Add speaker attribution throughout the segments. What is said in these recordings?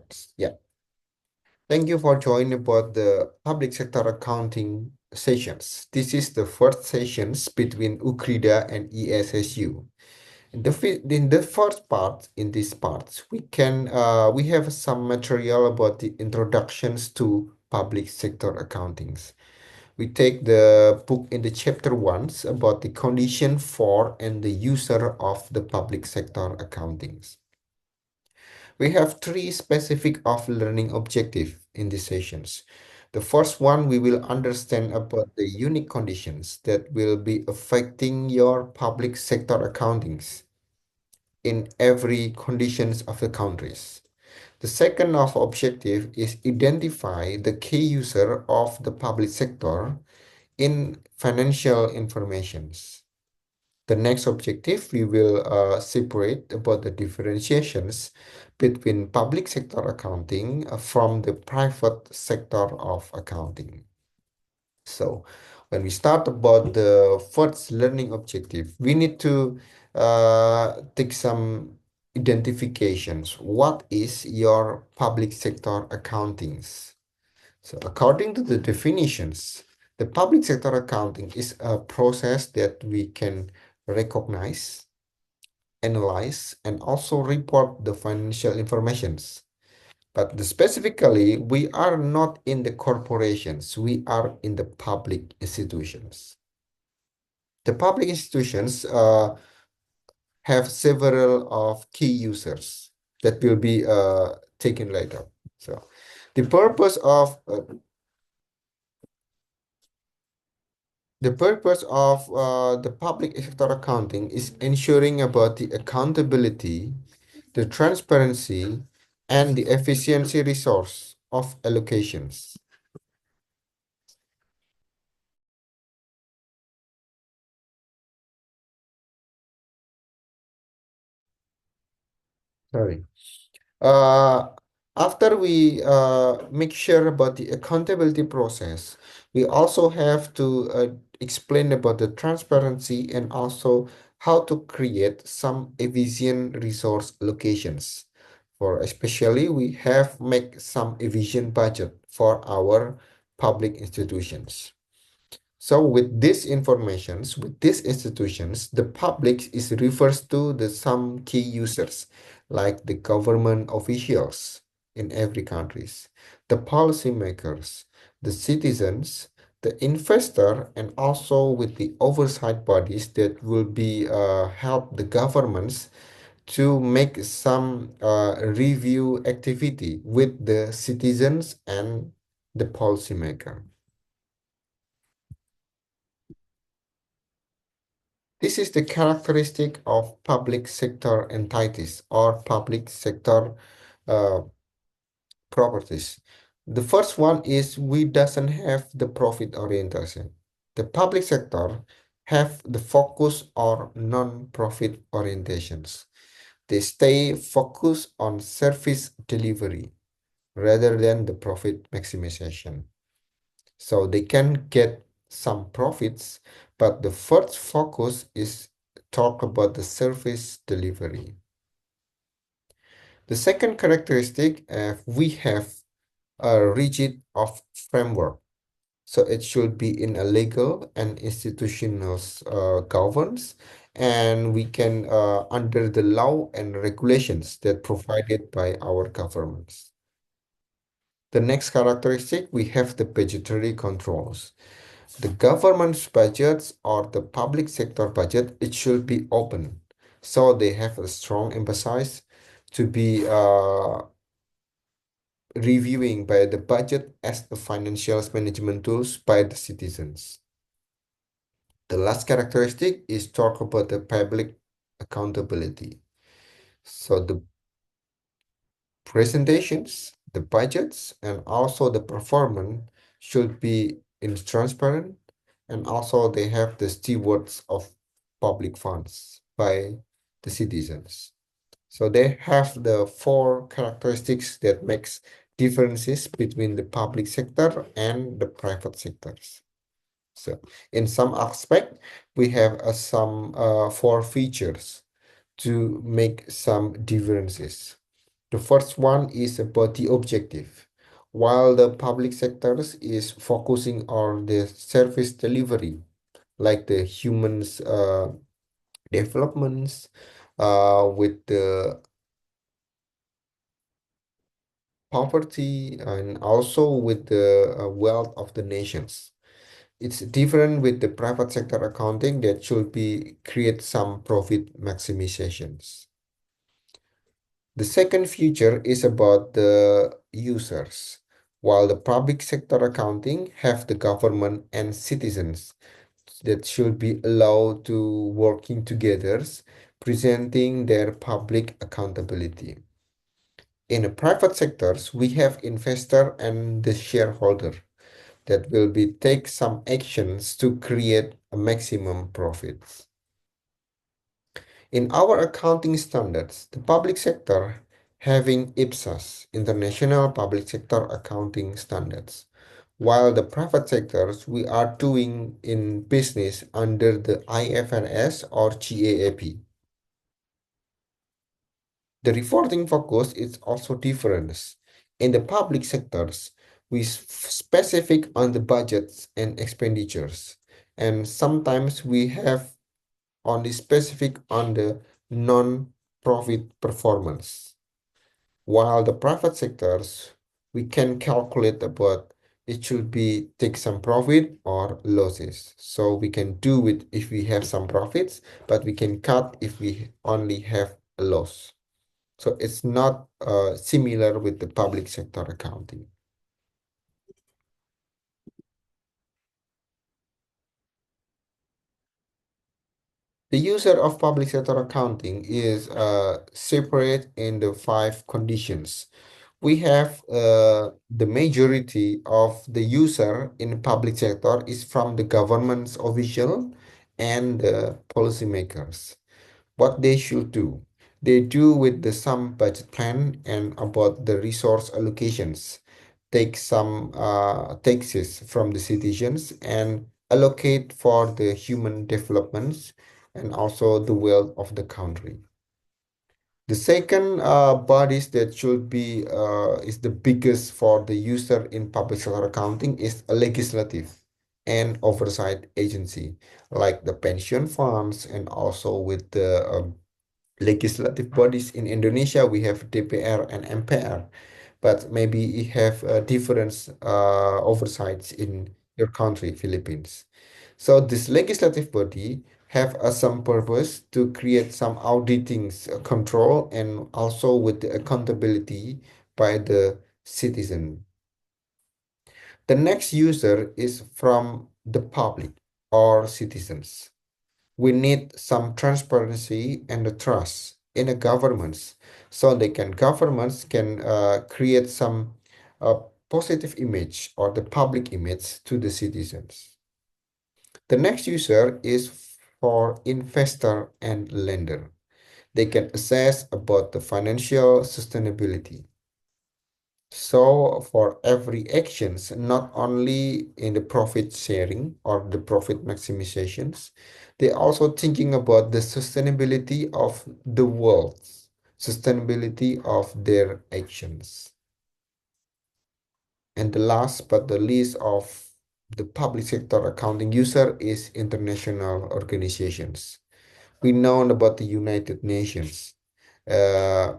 Speaker 1: records. Yeah. Thank you for joining about the public sector accounting sessions. This is the first sessions between UCRIDA and ESSU. In the first part, in this part, we have some material about the introductions to public sector accountings. We take the book in the chapter ones about the condition for and the user of the public sector accountings. We have three specific of learning objective in these sessions. The first one, we will understand about the unique conditions that will be affecting your public sector accountings in every conditions of the countries. The second of objective is identify the key user of the public sector in financial informations. The next objective, we will separate about the differentiations between public sector accounting from the private sector of accounting. So when we start about the first learning objective, we need to take some identifications. What is your public sector accountings? So according to the definitions, the public sector accounting is a process that we can recognize, analyze, and also report the financial informations. But specifically, we are not in the corporations, we are in the public institutions. The public institutions have several of key users that will be taken later. So the purpose of the public sector accounting is ensuring about the accountability, the transparency, and the efficiency resource of allocations. Sorry. Uh, After we make sure about the accountability process, we also have to explain about the transparency and also how to create some efficient resource allocations. For especially, we have make some efficient budget for our public institutions. So with these informations, with these institutions, the public is refers to the some key users, like the government officials in every countries, the policymakers, the citizens, the investor, and also with the oversight bodies that will be help the governments to make some review activity with the citizens and the policymaker. This is the characteristic of public sector entities or public sector uh, properties. The first one is we doesn't have the profit orientation. The public sector have the focus on non-profit orientations. They stay focused on service delivery rather than the profit maximization. So they can get some profits, but the first focus is talk about the service delivery. The second characteristic, we have a rigid of framework. So it should be in a legal and institutional governance, and we can under the law and regulations that provided by our governments. The next characteristic, we have the budgetary controls. The government's budgets or the public sector budget, it should be open. So they have a strong emphasis to be reviewing by the budget as the financial management tools by the citizens. The last characteristic is talk about the public accountability. So the presentations, the budgets, and also the performance should be in transparent, and also they have the stewards of public funds by the citizens. So they have the four characteristics that makes differences between the public sector and the private sectors. So in some aspect, we have some four features to make some differences. The first one is about the objective. While the public sectors is focusing on the service delivery, like the humans developments with the poverty and also with the wealth of the nations. It's different with the private sector accounting that should be create some profit maximizations. The second feature is about the users, while the public sector accounting have the government and citizens that should be allowed to working together, presenting their public accountability. In the private sectors, we have investor and the shareholder that will be take some actions to create a maximum profits. In our accounting standards, the public sector having IPSAS, International Public Sector Accounting Standards, while the private sectors we are doing in business under the IFRS or GAAP. The reporting focus is also different. In the public sectors, we specific on the budgets and expenditures, and sometimes we have only specific on the non-profit performance. While the private sectors, we can calculate about it should be take some profit or losses. So we can do it if we have some profits, but we can cut if we only have a loss. So it's not similar with the public sector accounting. The user of public sector accounting is separate in the five conditions. We have the majority of the user in public sector is from the government's official and the policymakers. What they should do? They do with the some budget plan and about the resource allocations, take some taxes from the citizens and allocate for the human developments and also the wealth of the country. The second bodies that should be is the biggest for the user in public sector accounting is a legislative and oversight agency like the pension funds and also with the legislative bodies in Indonesia we have DPR and MPR, but maybe you have different oversights in your country, Philippines. So this legislative body have some purpose to create some auditing control and also with the accountability by the citizen. The next user is from the public or citizens. We need some transparency and the trust in the governments so they can governments can create some uh, positive image or the public image to the citizens. The next user is for investor and lender. They can assess about the financial sustainability. So for every actions, not only in the profit sharing or the profit maximizations, they also thinking about the sustainability of the world, sustainability of their actions. And the last but the least of the public sector accounting user is international organizations. We know about the United Nations. Uh,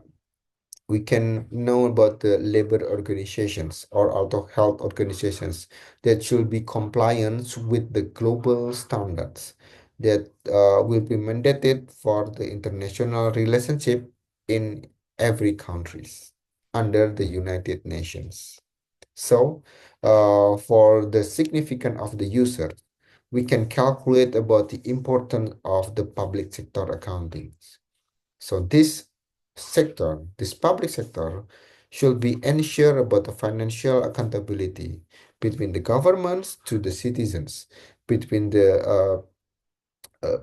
Speaker 1: we can know about the labor organizations or auto health organizations that should be compliant with the global standards that will be mandated for the international relationship in every countries under the United Nations. So, for the significance of the user, we can calculate about the importance of the public sector accounting. So this public sector, should be ensure about the financial accountability between the governments to the citizens, between the uh,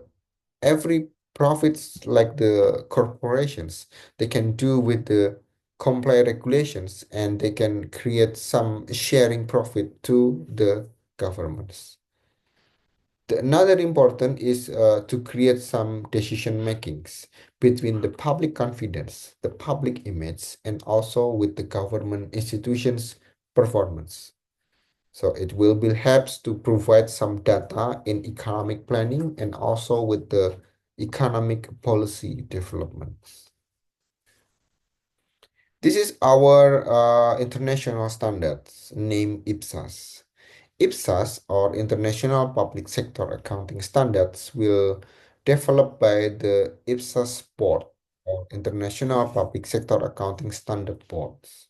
Speaker 1: every profits like the corporations, they can do with the comply regulations and they can create some sharing profit to the governments. Another important is to create some decision makings between the public confidence, the public image, and also with the government institutions' performance. So it will be helps to provide some data in economic planning and also with the economic policy developments. This is our international standards named IPSAS. IPSAS, or International Public Sector Accounting Standards, will developed by the IPSAS Board, or International Public Sector Accounting Standard Boards.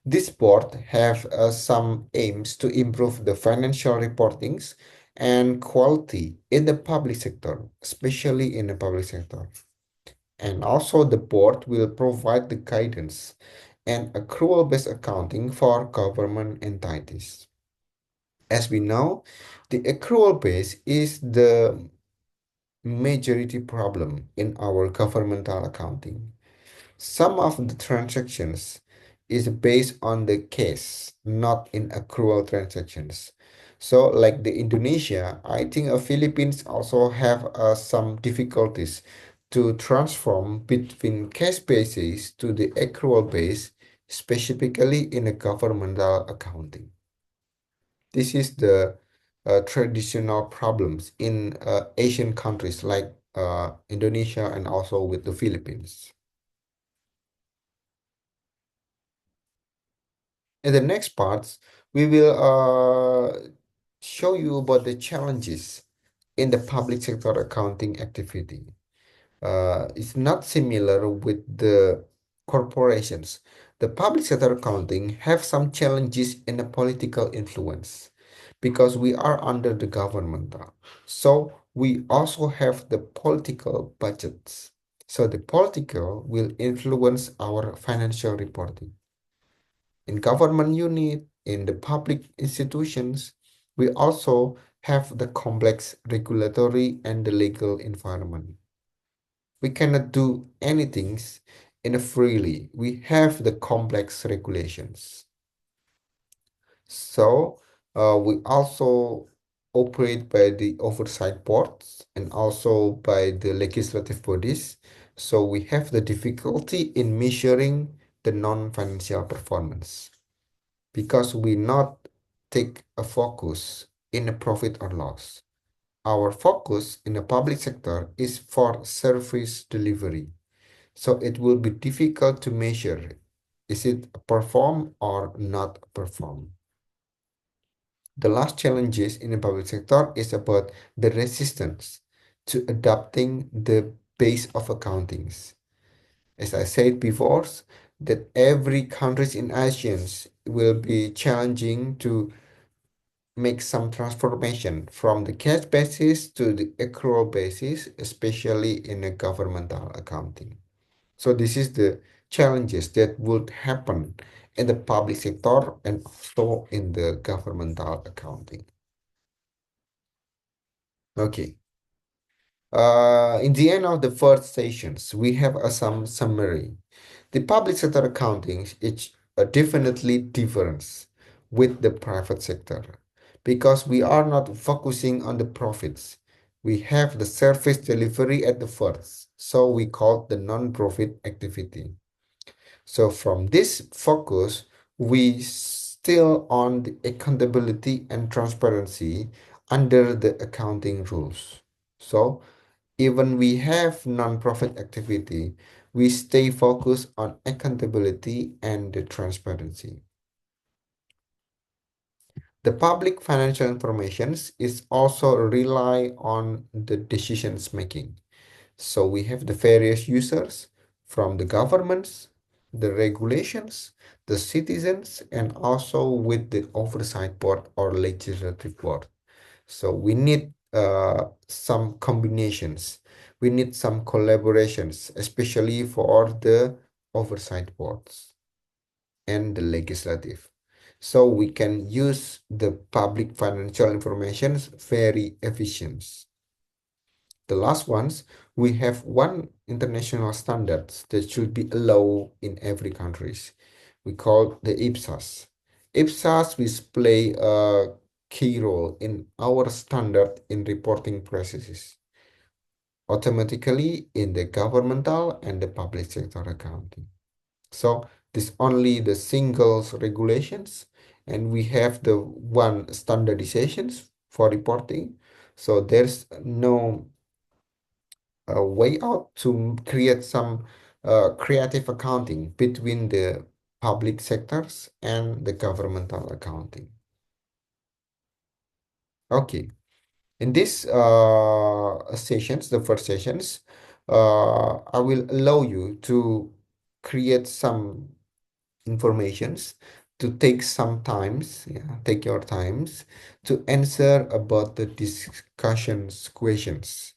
Speaker 1: This board have some aims to improve the financial reportings and quality in the public sector, especially in the public sector. And also the board will provide the guidance and accrual-based accounting for government entities. As we know, the accrual base is the majority problem in our governmental accounting. Some of the transactions is based on the case, not in accrual transactions. So like the Indonesia, I think Philippines also have some difficulties to transform between cash basis to the accrual base, specifically in the governmental accounting. This is the traditional problems in Asian countries like Indonesia and also with the Philippines. In the next parts, we will show you about the challenges in the public sector accounting activity. It's not similar with the corporations. The public sector accounting have some challenges in the political influence because we are under the government. So we also have the political budgets. So the political will influence our financial reporting. In government unit, in the public institutions, we also have the complex regulatory and the legal environment. We cannot do anything in a freely. We have the complex regulations. So we also operate by the oversight boards and also by the legislative bodies. So we have the difficulty in measuring the non-financial performance because we not take a focus in a profit or loss. Our focus in the public sector is for service delivery. So it will be difficult to measure. Is it perform or not perform? The last challenges in the public sector is about the resistance to adopting the base of accountings. As I said before, that every countries in ASEAN will be challenging to make some transformation from the cash basis to the accrual basis, especially in a governmental accounting. So this is the challenges that would happen in the public sector and also in the governmental accounting. Okay. In the end of the first sessions, we have some summary. The public sector accounting is definitely different with the private sector because we are not focusing on the profits. We have the service delivery at the first, so we call the non-profit activity. So from this focus, we still on the accountability and transparency under the accounting rules. So even we have non-profit activity, we stay focused on accountability and the transparency. The public financial information is also rely on the decisions making. So we have the various users from the governments, the regulations, the citizens, and also with the oversight board or legislative board. So we need some combinations. We need some collaborations, especially for the oversight boards and the legislative. So we can use the public financial information very efficient. The last ones, we have one international standards that should be allowed in every countries. We call the IPSAS. IPSAS will play key role in our standard in reporting processes, automatically in the governmental and the public sector accounting. So this only the singles regulations, and we have the one standardizations for reporting. So there's no way out to create some creative accounting between the public sectors and the governmental accounting. Okay, in this sessions, the first sessions, I will allow you to create some informations, to take some times, yeah, take your times to answer about the discussions questions.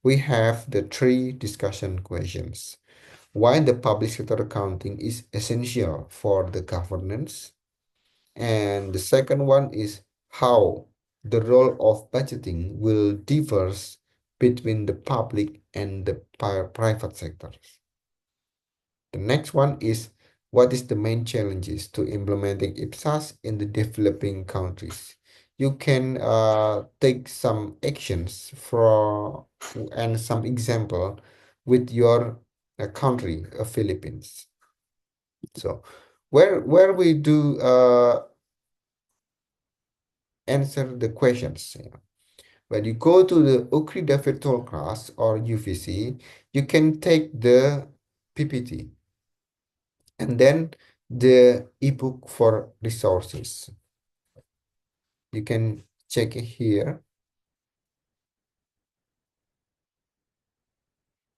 Speaker 1: We have the three discussion questions. Why the public sector accounting is essential for the governance. And the second one is how the role of budgeting will differs between the public and the private sectors. The next one is what is the main challenges to implementing IPSAS in the developing countries? You can take some actions for and some example with your country, Philippines. So where we do answer the questions. When you go to the Ukrida virtual class or UVC, you can take the PPT and then the ebook for resources. You can check it here.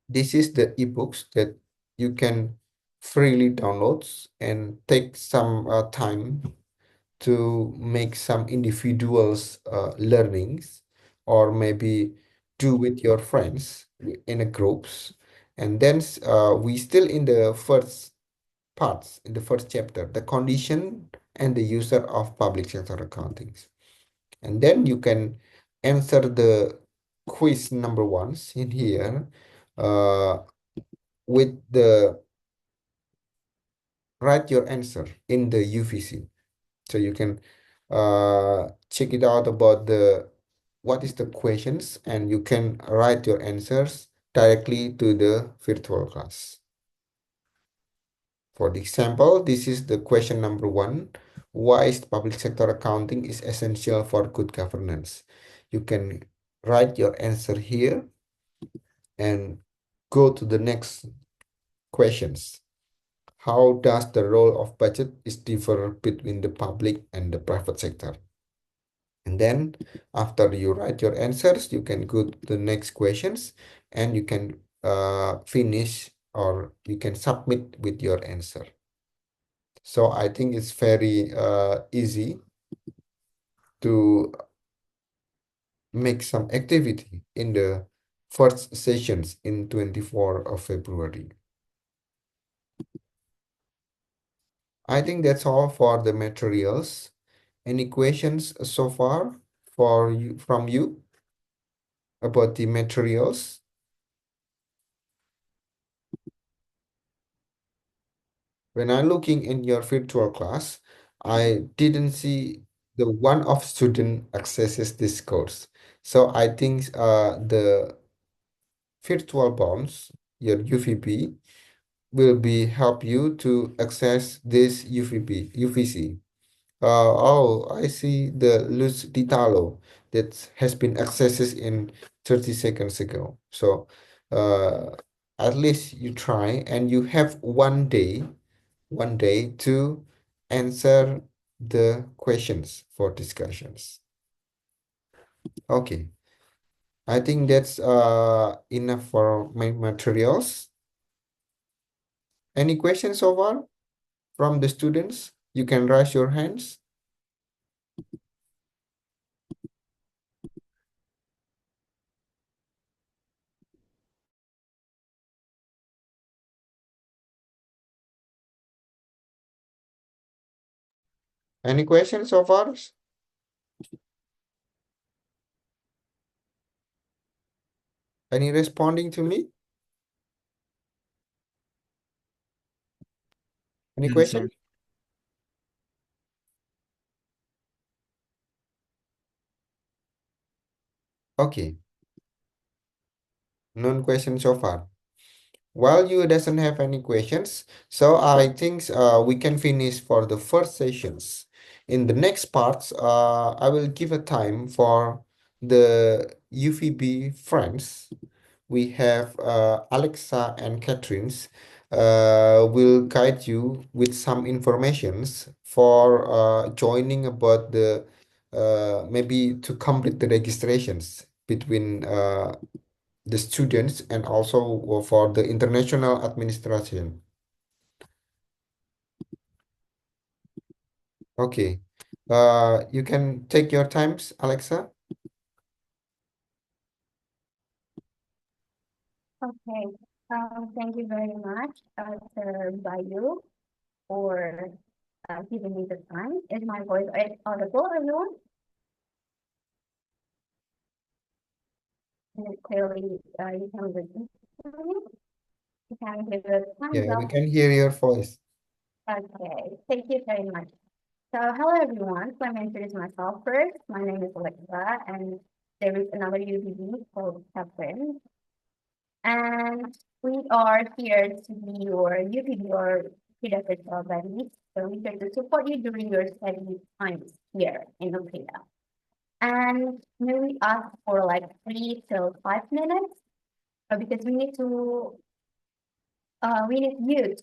Speaker 1: This is the ebooks that you can freely download and take some time to make some individuals learnings, or maybe do with your friends in a groups. And then we still in the first parts, in the first chapter, the condition and the user of public sector accounting. And then you can answer the quiz number ones in here uh, with the write your answer in the UVC. So you can check it out about the what is the questions, and you can write your answers directly to the virtual class. For the example, this is the question number one. Why is public sector accounting is essential for good governance? You can write your answer here and go to the next questions. How does the role of budget is differ between the public and the private sector? And then after you write your answers, you can go to the next questions, and you can finish, or you can submit with your answer. So I think it's very easy to make some activity in the first sessions in 24 of February. I think that's all for the materials. Any questions so far for you from you about the materials? When I'm looking in your virtual class, I didn't see the one of student accesses this course. So I think the virtual bonds, your UVP, will be help you to access this UVC. Oh, I see the Luz Ditalo that has been accessed in 30 seconds ago. So uh, at least you try, and you have one day to answer the questions for discussions. Okay, I think that's enough for my materials. Any questions so far from the students? You can raise your hands. Any questions so far? Any responding to me? Any
Speaker 2: Yes, sir.
Speaker 1: question? Okay, none question so far. Well, you doesn't have any questions, so I think we can finish for the first sessions. In the next parts, I will give a time for the UVB friends. We have Alexa and Catherine's will guide you with some informations for joining about the maybe to complete the registrations between the students and also for the international administration. Okay. You can take your times, Alexa.
Speaker 2: Okay, thank you very much, Sir Bayu, for giving me the time. Is my voice audible, everyone? And it clearly, you can listen to me. You can give a thumbs
Speaker 1: Yeah, we
Speaker 2: up.
Speaker 1: can hear your voice.
Speaker 2: Okay, thank you very much. So, hello everyone. So, I'm going to introduce myself first. My name is Alexa, and there is another UBB called Catherine. And we are here to be your UPB or pedagogical buddies. So we're here to support you during your study times here in Nokia. And may we ask for like 3 to 5 minutes because we need you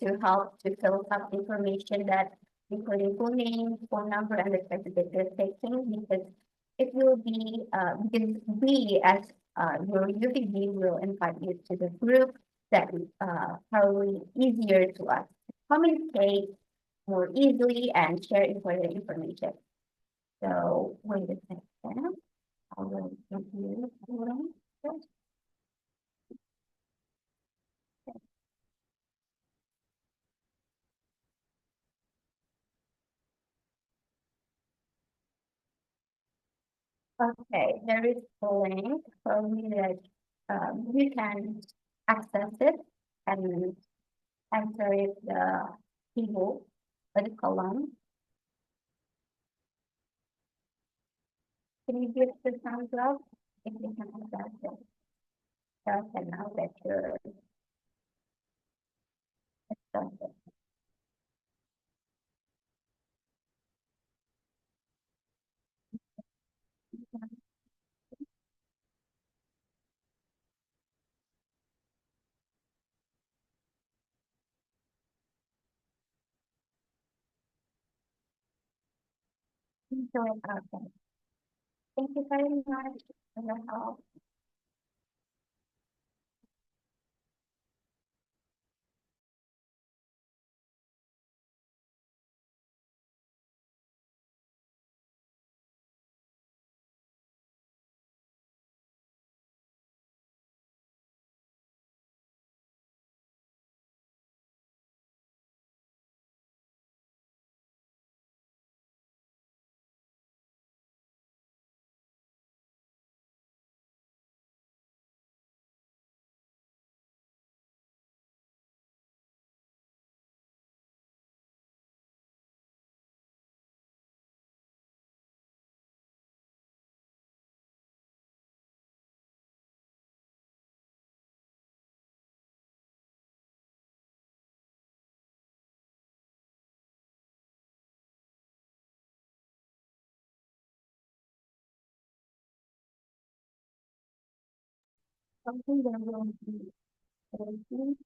Speaker 2: to help to fill up information that including full name, phone number, and the specific you're taking because it will be because we as your UPB will invite you to the group that is probably easier to us to communicate more easily and share important information. So wait a second. I will give you a little bit. Okay, there is a link for you that you can access it and enter it the table or the column. Can you give the thumbs up if you can access it? Just and now that you're accessing. Enjoy it out there. Thank you very much for your help. Something that will be very given.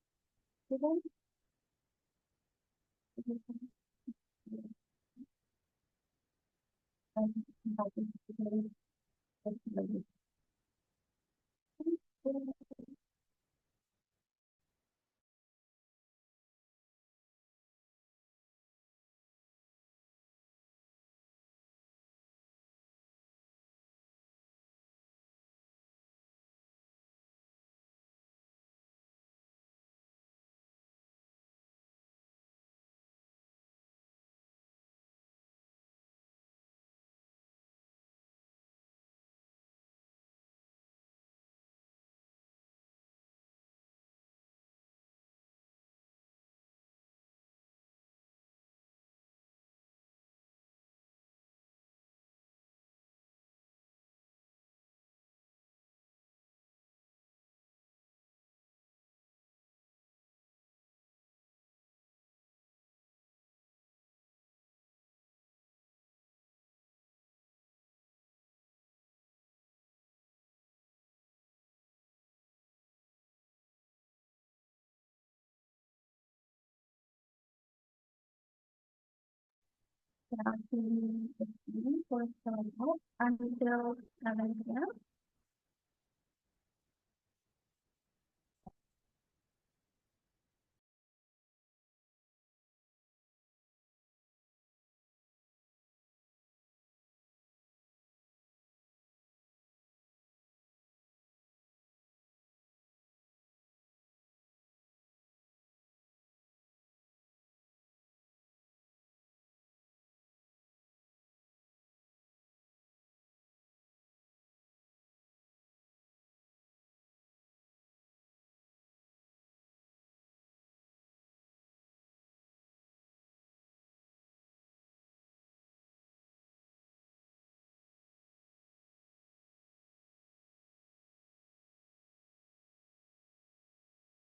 Speaker 2: for showing up until 7 p.m.